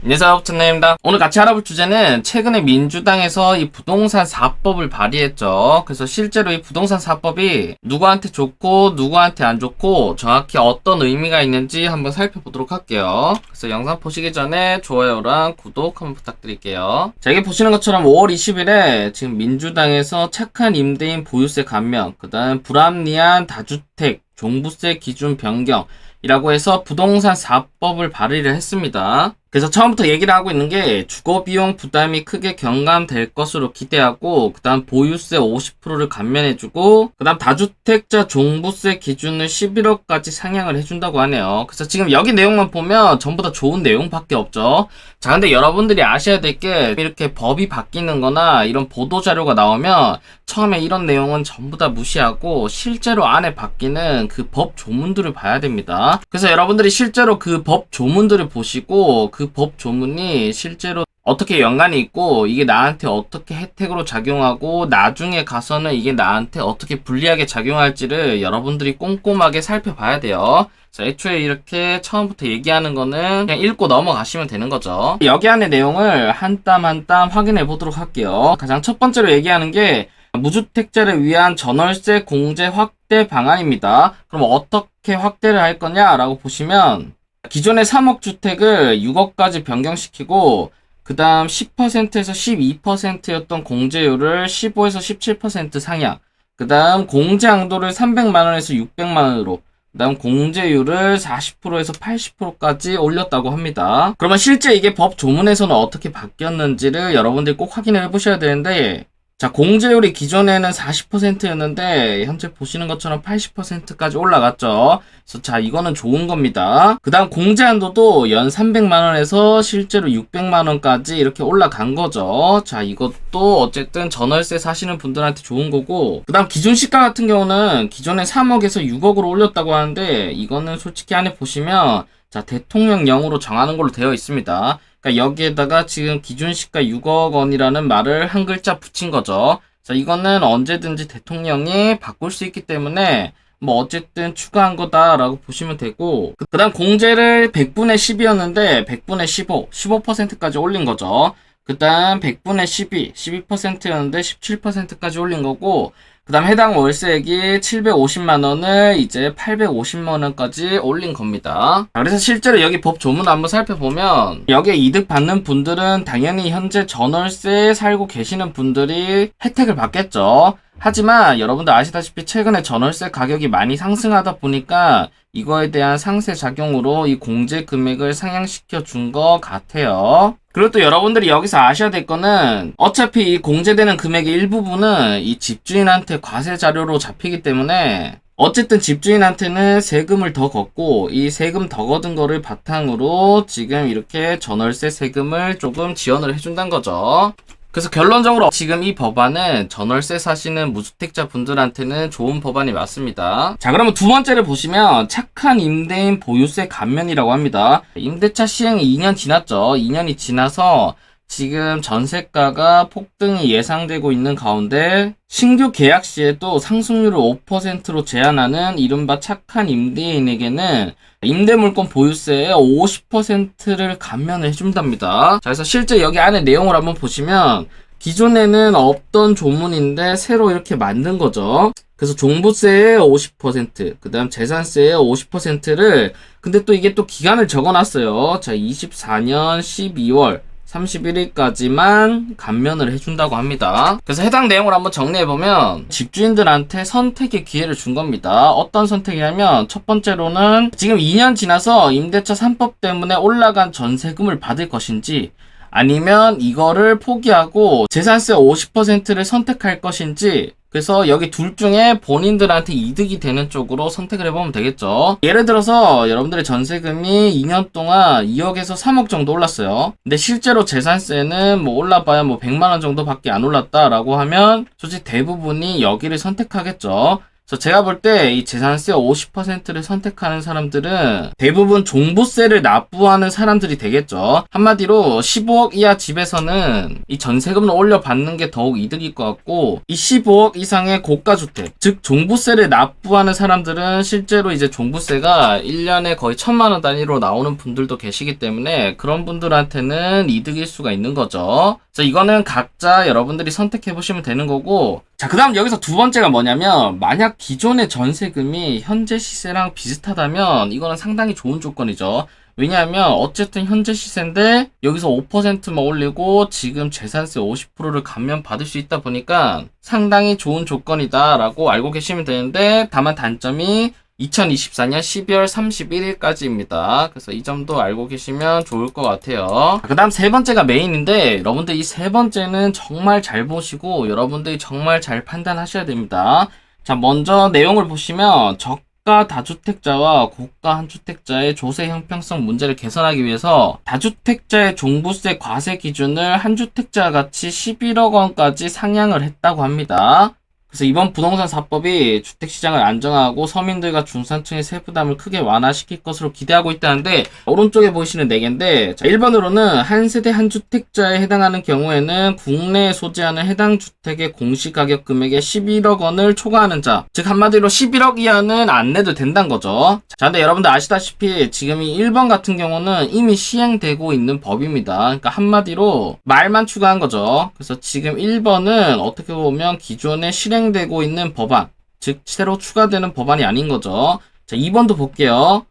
안녕하세요, 부천님입니다. 오늘 같이 알아볼 주제는 최근에 민주당에서 이 부동산 4법을 발의했죠. 그래서 실제로 이 부동산 4법이 누구한테 좋고 누구한테 안 좋고 정확히 어떤 의미가 있는지 한번 살펴보도록 할게요. 그래서 영상 보시기 전에 좋아요랑 구독 한번 부탁드릴게요. 자, 여기 보시는 것처럼 5월 20일에 지금 민주당에서 착한 임대인 보유세 감면, 그 다음 불합리한 다주택 종부세 기준 변경 이라고 해서 부동산 4법을 발의를 했습니다. 그래서 처음부터 얘기를 하고 있는 게 주거비용 부담이 크게 경감될 것으로 기대하고, 그 다음 보유세 50%를 감면해주고, 그 다음 다주택자 종부세 기준을 11억까지 상향을 해준다고 하네요. 그래서 지금 여기 내용만 보면 전부 다 좋은 내용밖에 없죠. 자, 근데 여러분들이 아셔야 될 게 이렇게 법이 바뀌는 거나 이런 보도자료가 나오면 처음에 이런 내용은 전부 다 무시하고 실제로 안에 바뀌는 그 법 조문들을 봐야 됩니다. 그래서 여러분들이 실제로 그 법 조문들을 보시고 그 법 조문이 실제로 어떻게 연관이 있고 이게 나한테 어떻게 혜택으로 작용하고 나중에 가서는 이게 나한테 어떻게 불리하게 작용할지를 여러분들이 꼼꼼하게 살펴봐야 돼요. 자, 애초에 이렇게 처음부터 얘기하는 거는 그냥 읽고 넘어가시면 되는 거죠. 여기 안에 내용을 한 땀 한 땀 확인해 보도록 할게요. 가장 첫 번째로 얘기하는 게 무주택자를 위한 전월세 공제 확대 방안입니다. 그럼 어떻게 확대를 할 거냐라고 보시면 기존의 3억 주택을 6억까지 변경시키고 그 다음 10%에서 12%였던 공제율을 15에서 17% 상향, 그 다음 공제 항도를 300만원에서 600만원으로, 그 다음 공제율을 40%에서 80%까지 올렸다고 합니다. 그러면 실제 이게 법 조문에서는 어떻게 바뀌었는지를 여러분들이 꼭 확인을 해보셔야 되는데, 자, 공제율이 기존에는 40%였는데 현재 보시는 것처럼 80%까지 올라갔죠. 그래서 자, 이거는 좋은 겁니다. 그 다음 공제 한도도 연 300만원에서 실제로 600만원까지 이렇게 올라간 거죠. 자, 이것도 어쨌든 전월세 사시는 분들한테 좋은 거고, 그 다음 기준 시가 같은 경우는 기존에 3억에서 6억으로 올렸다고 하는데 이거는 솔직히 안에 보시면 자, 대통령령으로 정하는 걸로 되어 있습니다. 그러니까 여기에다가 지금 기준 시가 6억 원이라는 말을 한 글자 붙인 거죠. 자, 이거는 언제든지 대통령이 바꿀 수 있기 때문에 뭐 어쨌든 추가한 거다라고 보시면 되고, 그 다음 공제를 100분의 10이었는데 100분의 15, 15%까지 올린 거죠. 그 다음 100분의 12, 12%였는데 17%까지 올린 거고, 그 다음 해당 월세액이 750만원을 이제 850만원까지 올린 겁니다. 그래서 실제로 여기 법 조문 한번 살펴보면 여기에 이득 받는 분들은 당연히 현재 전월세에 살고 계시는 분들이 혜택을 받겠죠. 하지만 여러분들 아시다시피 최근에 전월세 가격이 많이 상승하다 보니까 이거에 대한 상세 작용으로 이 공제 금액을 상향시켜 준 것 같아요. 그리고 또 여러분들이 여기서 아셔야 될 거는 어차피 이 공제되는 금액의 일부분은 이 집주인한테 과세 자료로 잡히기 때문에 어쨌든 집주인한테는 세금을 더 걷고 이 세금 더 걷은 거를 바탕으로 지금 이렇게 전월세 세금을 조금 지원을 해준다는 거죠. 그래서 결론적으로 지금 이 법안은 전월세 사시는 무주택자 분들한테는 좋은 법안이 맞습니다. 자, 그러면 두 번째를 보시면 착한 임대인 보유세 감면이라고 합니다. 임대차 시행이 2년 지났죠. 2년이 지나서 지금 전세가가 폭등이 예상되고 있는 가운데 신규 계약 시에도 상승률을 5%로 제한하는 이른바 착한 임대인에게는 임대물건 보유세의 50%를 감면을 해준답니다. 자, 그래서 실제 여기 안에 내용을 한번 보시면 기존에는 없던 조문인데 새로 이렇게 만든 거죠. 그래서 종부세의 50%, 그 다음 재산세의 50%를 근데 또 이게 또 기간을 적어놨어요. 자, 24년 12월 31일까지만 감면을 해준다고 합니다. 그래서 해당 내용을 한번 정리해보면 집주인들한테 선택의 기회를 준 겁니다. 어떤 선택이냐면 첫 번째로는 지금 2년 지나서 임대차 3법 때문에 올라간 전세금을 받을 것인지 아니면 이거를 포기하고 재산세 50%를 선택할 것인지, 그래서 여기 둘 중에 본인들한테 이득이 되는 쪽으로 선택을 해보면 되겠죠. 예를 들어서 여러분들의 전세금이 2년 동안 2억에서 3억 정도 올랐어요. 근데 실제로 재산세는 뭐 올라봐야 뭐 100만원 정도밖에 안 올랐다라고 하면 솔직히 대부분이 여기를 선택하겠죠. 그래서 제가 볼 때 이 재산세 50%를 선택하는 사람들은 대부분 종부세를 납부하는 사람들이 되겠죠. 한마디로 15억 이하 집에서는 이 전세금을 올려받는 게 더욱 이득일 것 같고, 이 15억 이상의 고가주택, 즉 종부세를 납부하는 사람들은 실제로 이제 종부세가 1년에 거의 1,000만 원 단위로 나오는 분들도 계시기 때문에 그런 분들한테는 이득일 수가 있는 거죠. 그래서 이거는 각자 여러분들이 선택해 보시면 되는 거고, 자, 그 다음 여기서 두 번째가 뭐냐면, 만약 기존의 전세금이 현재 시세랑 비슷하다면 이거는 상당히 좋은 조건이죠. 왜냐하면 어쨌든 현재 시세인데 여기서 5%만 올리고 지금 재산세 50%를 감면 받을 수 있다 보니까 상당히 좋은 조건이다 라고 알고 계시면 되는데, 다만 단점이 2024년 12월 31일까지입니다. 그래서 이 점도 알고 계시면 좋을 것 같아요. 그 다음 세 번째가 메인인데, 여러분들 이 세 번째는 정말 잘 보시고 여러분들이 정말 잘 판단하셔야 됩니다. 자, 먼저 내용을 보시면 저가 다주택자와 고가 한주택자의 조세 형평성 문제를 개선하기 위해서 다주택자의 종부세 과세 기준을 한주택자와 같이 11억 원까지 상향을 했다고 합니다. 그래서 이번 부동산 4법이 주택시장을 안정화하고 서민들과 중산층의 세부담을 크게 완화시킬 것으로 기대하고 있다는데, 오른쪽에 보이시는 4개인데, 자, 1번으로는 한 세대 한 주택자에 해당하는 경우에는 국내에 소재하는 해당 주택의 공시가격 금액의 11억 원을 초과하는 자, 즉 한마디로 11억 이하는 안 내도 된다는 거죠. 자, 근데 여러분들 아시다시피 지금 이 1번 같은 경우는 이미 시행되고 있는 법입니다. 그러니까 한마디로 말만 추가한 거죠. 그래서 지금 1번은 어떻게 보면 기존에 실행되고 있는 법안, 즉 새로 추가되는 법안이 아닌 거죠. 자, 2번도 볼게요.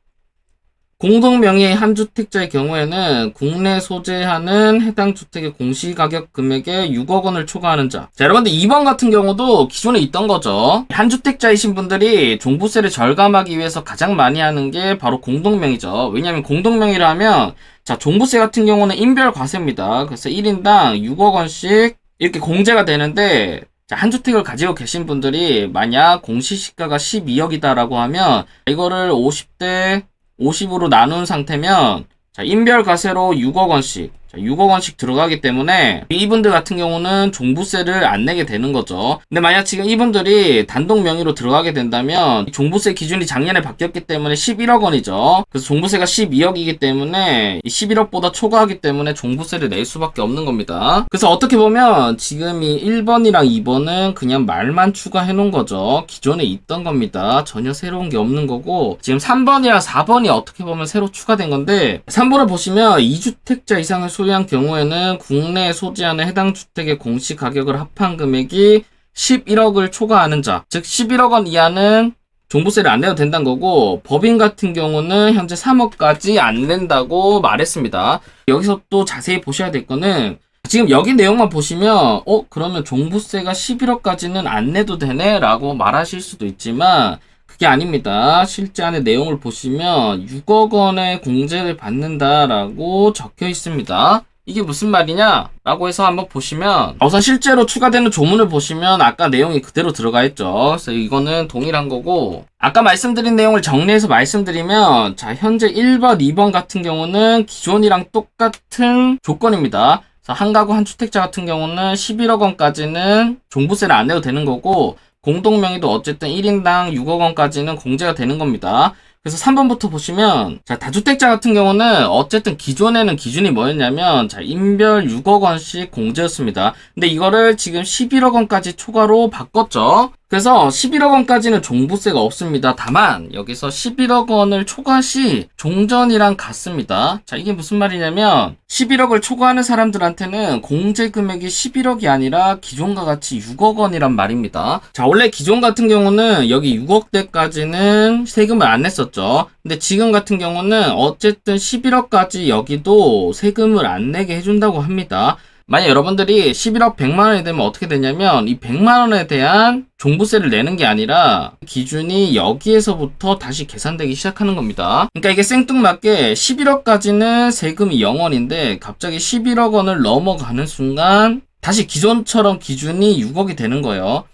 공동명의의 한 주택자의 경우에는 국내 소재하는 해당 주택의 공시가격 금액의 6억 원을 초과하는 자. 자, 여러분들 2번 같은 경우도 기존에 있던 거죠. 한 주택자이신 분들이 종부세를 절감하기 위해서 가장 많이 하는 게 바로 공동명의죠. 왜냐하면 공동명의를 하면, 자, 종부세 같은 경우는 인별 과세입니다. 그래서 1인당 6억 원씩 이렇게 공제가 되는데, 자, 한 주택을 가지고 계신 분들이 만약 공시시가가 12억이다라고 하면 이거를 50대 50으로 나눈 상태면, 자, 인별과세로 6억 원씩, 자, 6억 원씩 들어가기 때문에 이분들 같은 경우는 종부세를 안 내게 되는 거죠. 근데 만약 지금 이분들이 단독 명의로 들어가게 된다면 종부세 기준이 작년에 바뀌었기 때문에 11억 원이죠. 그래서 종부세가 12억이기 때문에 11억보다 초과하기 때문에 종부세를 낼 수밖에 없는 겁니다. 그래서 어떻게 보면 지금 이 1번이랑 2번은 그냥 말만 추가해 놓은 거죠. 기존에 있던 겁니다. 전혀 새로운 게 없는 거고, 지금 3번이랑 4번이 어떻게 보면 새로 추가된 건데, 3번을 보시면 2주택자 이상을 소유한 경우에는 국내에 소지하는 해당 주택의 공시가격을 합한 금액이 11억을 초과하는 자, 즉 11억 원 이하는 종부세를 안 내도 된다는 거고, 법인 같은 경우는 현재 3억까지 안 낸다고 말했습니다. 여기서 또 자세히 보셔야 될 거는, 지금 여기 내용만 보시면 그러면 종부세가 11억까지는 안 내도 되네 라고 말하실 수도 있지만 그게 아닙니다. 실제 안에 내용을 보시면 6억 원의 공제를 받는다라고 적혀 있습니다. 이게 무슨 말이냐? 라고 해서 한번 보시면, 우선 실제로 추가되는 조문을 보시면 아까 내용이 그대로 들어가 있죠. 그래서 이거는 동일한 거고, 아까 말씀드린 내용을 정리해서 말씀드리면, 자, 현재 1번, 2번 같은 경우는 기존이랑 똑같은 조건입니다. 그래서 한 가구 한 주택자 같은 경우는 11억 원까지는 종부세를 안 내도 되는 거고, 공동명의도 어쨌든 1인당 6억 원까지는 공제가 되는 겁니다. 그래서 3번부터 보시면, 자, 다주택자 같은 경우는 어쨌든 기존에는 기준이 뭐였냐면, 자, 인별 6억 원씩 공제였습니다. 근데 이거를 지금 11억 원까지 초과로 바꿨죠. 그래서 11억 원까지는 종부세가 없습니다. 다만 여기서 11억 원을 초과 시 종전이랑 같습니다. 자, 이게 무슨 말이냐면 11억을 초과하는 사람들한테는 공제 금액이 11억이 아니라 기존과 같이 6억 원이란 말입니다. 자, 원래 기존 같은 경우는 여기 6억대까지는 세금을 안 냈었죠. 근데 지금 같은 경우는 어쨌든 11억까지 여기도 세금을 안 내게 해준다고 합니다. 만약 여러분들이 11억 100만원이 되면 어떻게 되냐면 이 100만원에 대한 종부세를 내는 게 아니라 기준이 여기에서부터 다시 계산되기 시작하는 겁니다. 그러니까 이게 생뚱맞게 11억까지는 세금이 0원인데 갑자기 11억 원을 넘어가는 순간 다시 기존처럼 기준이 6억이 되는 거예요.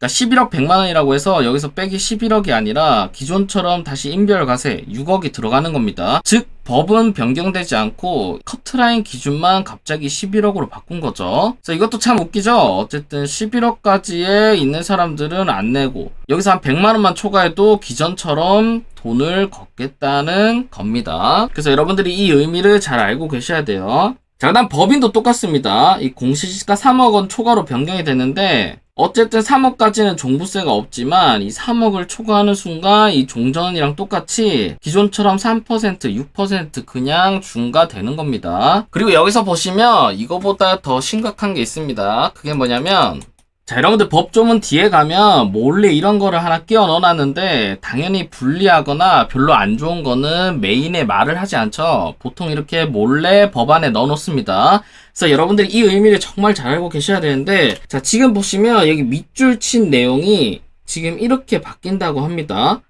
그러니까 11억 100만 원이라고 해서 여기서 빼기 11억이 아니라 기존처럼 다시 인별과세 6억이 들어가는 겁니다. 즉 법은 변경되지 않고 커트라인 기준만 갑자기 11억으로 바꾼 거죠. 그래서 이것도 참 웃기죠. 어쨌든 11억까지에 있는 사람들은 안 내고 여기서 한 100만 원만 초과해도 기존처럼 돈을 걷겠다는 겁니다. 그래서 여러분들이 이 의미를 잘 알고 계셔야 돼요. 자, 그다음 법인도 똑같습니다. 이 공시지가 3억 원 초과로 변경이 되는데 어쨌든 3억까지는 종부세가 없지만 이 3억을 초과하는 순간 이 종전이랑 똑같이 기존처럼 3%, 6% 그냥 중과되는 겁니다. 그리고 여기서 보시면 이거보다 더 심각한 게 있습니다. 그게 뭐냐면 자, 여러분들 법조문 뒤에 가면 몰래 이런 거를 하나 끼워 넣어놨는데 당연히 불리하거나 별로 안 좋은 거는 메인에 말을 하지 않죠. 보통 이렇게 몰래 법안에 넣어놓습니다. 그래서 여러분들이 이 의미를 정말 잘 알고 계셔야 되는데 자, 지금 보시면 여기 밑줄 친 내용이 지금 이렇게 바뀐다고 합니다.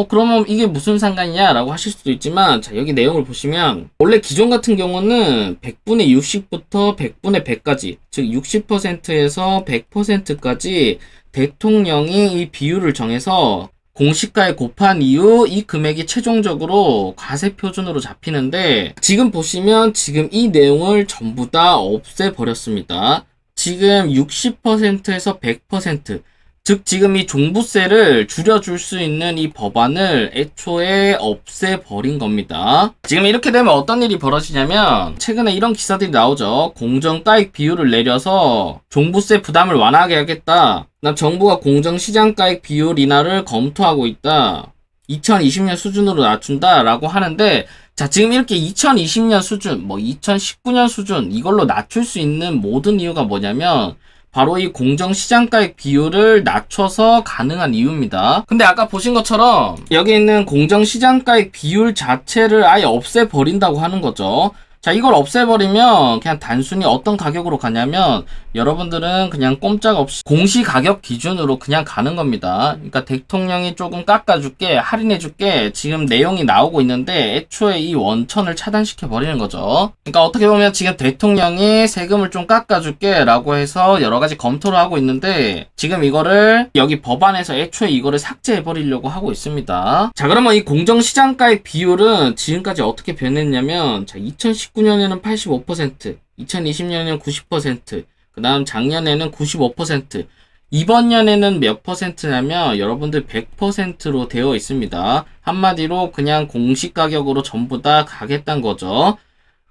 그러면 이게 무슨 상관이냐 라고 하실 수도 있지만 자, 여기 내용을 보시면 원래 기존 같은 경우는 100분의 60부터 100분의 100까지 즉 60%에서 100%까지 대통령이 이 비율을 정해서 공시가에 곱한 이후 이 금액이 최종적으로 과세 표준으로 잡히는데 지금 보시면 지금 이 내용을 전부 다 없애버렸습니다. 지금 60%에서 100% 즉 지금 이 종부세를 줄여줄 수 있는 이 법안을 애초에 없애버린 겁니다. 지금 이렇게 되면 어떤 일이 벌어지냐면 최근에 이런 기사들이 나오죠. 공정가액 비율을 내려서 종부세 부담을 완화하게 하겠다. 그다음 정부가 공정시장가액 비율 인하를 검토하고 있다. 2020년 수준으로 낮춘다 라고 하는데 자, 지금 이렇게 2020년 수준, 2019년 수준 이걸로 낮출 수 있는 모든 이유가 뭐냐면 바로 이 공정시장가액 비율을 낮춰서 가능한 이유입니다. 근데 아까 보신 것처럼 여기 있는 공정시장가액 비율 자체를 아예 없애버린다고 하는 거죠. 자, 이걸 없애버리면 그냥 단순히 어떤 가격으로 가냐면 여러분들은 그냥 꼼짝없이 공시가격 기준으로 그냥 가는 겁니다. 그러니까 대통령이 조금 깎아줄게, 할인해줄게 지금 내용이 나오고 있는데 애초에 이 원천을 차단시켜 버리는 거죠. 그러니까 어떻게 보면 지금 대통령이 세금을 좀 깎아줄게 라고 해서 여러 가지 검토를 하고 있는데 지금 이거를 여기 법안에서 애초에 이거를 삭제해 버리려고 하고 있습니다. 자, 그러면 이 공정시장가액 비율은 지금까지 어떻게 변했냐면 자, 2019년에는 85%, 2020년에는 90%, 그 다음 작년에는 95%, 이번 년에는 몇 퍼센트냐면 여러분들 100%로 되어 있습니다. 한마디로 그냥 공시가격으로 전부 다 가겠다는 거죠.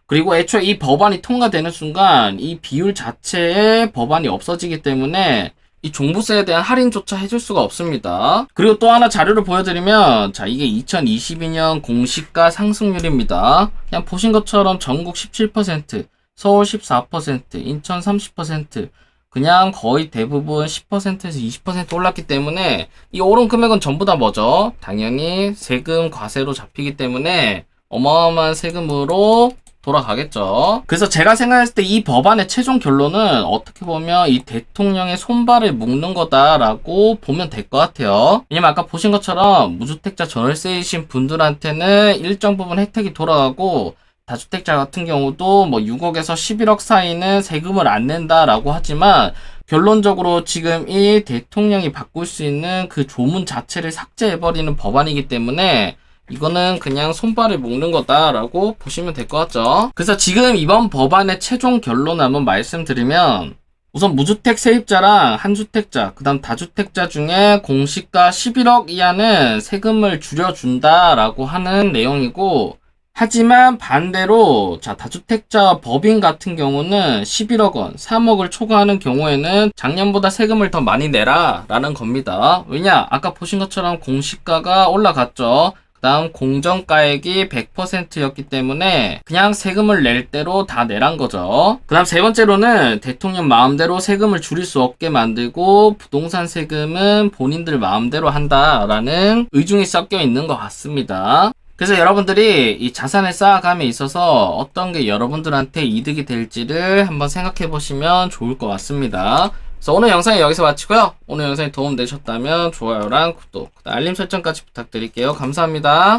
그리고 애초에 이 법안이 통과되는 순간 이 비율 자체의 법안이 없어지기 때문에 이 종부세에 대한 할인조차 해줄 수가 없습니다. 그리고 또 하나 자료를 보여드리면 자, 이게 2022년 공시가 상승률입니다. 그냥 보신 것처럼 전국 17%, 서울 14%, 인천 30%, 그냥 거의 대부분 10%에서 20% 올랐기 때문에 이 오른 금액은 전부 다 뭐죠? 당연히 세금 과세로 잡히기 때문에 어마어마한 세금으로 돌아가겠죠. 그래서 제가 생각했을 때 이 법안의 최종 결론은 어떻게 보면 이 대통령의 손발을 묶는 거다라고 보면 될 것 같아요. 왜냐면 아까 보신 것처럼 무주택자 전월세이신 분들한테는 일정 부분 혜택이 돌아가고 다주택자 같은 경우도 6억에서 11억 사이는 세금을 안 낸다라고 하지만 결론적으로 지금 이 대통령이 바꿀 수 있는 그 조문 자체를 삭제해버리는 법안이기 때문에 이거는 그냥 손발을 묶는 거다라고 보시면 될 것 같죠. 그래서 지금 이번 법안의 최종 결론을 한번 말씀드리면 우선 무주택 세입자랑 한주택자, 그 다음 다주택자 중에 공시가 11억 이하는 세금을 줄여준다라고 하는 내용이고 하지만 반대로 자, 다주택자 법인 같은 경우는 11억 원, 3억을 초과하는 경우에는 작년보다 세금을 더 많이 내라 라는 겁니다. 왜냐? 아까 보신 것처럼 공시가가 올라갔죠. 그 다음 공정가액이 100%였기 때문에 그냥 세금을 낼 대로 다 내란 거죠. 그 다음 세 번째로는 대통령 마음대로 세금을 줄일 수 없게 만들고 부동산 세금은 본인들 마음대로 한다라는 의중이 섞여 있는 것 같습니다. 그래서 여러분들이 이 자산을 쌓아감에 있어서 어떤 게 여러분들한테 이득이 될지를 한번 생각해 보시면 좋을 것 같습니다. 그래서 오늘 영상은 여기서 마치고요. 오늘 영상이 도움 되셨다면 좋아요랑 구독, 알림 설정까지 부탁드릴게요. 감사합니다.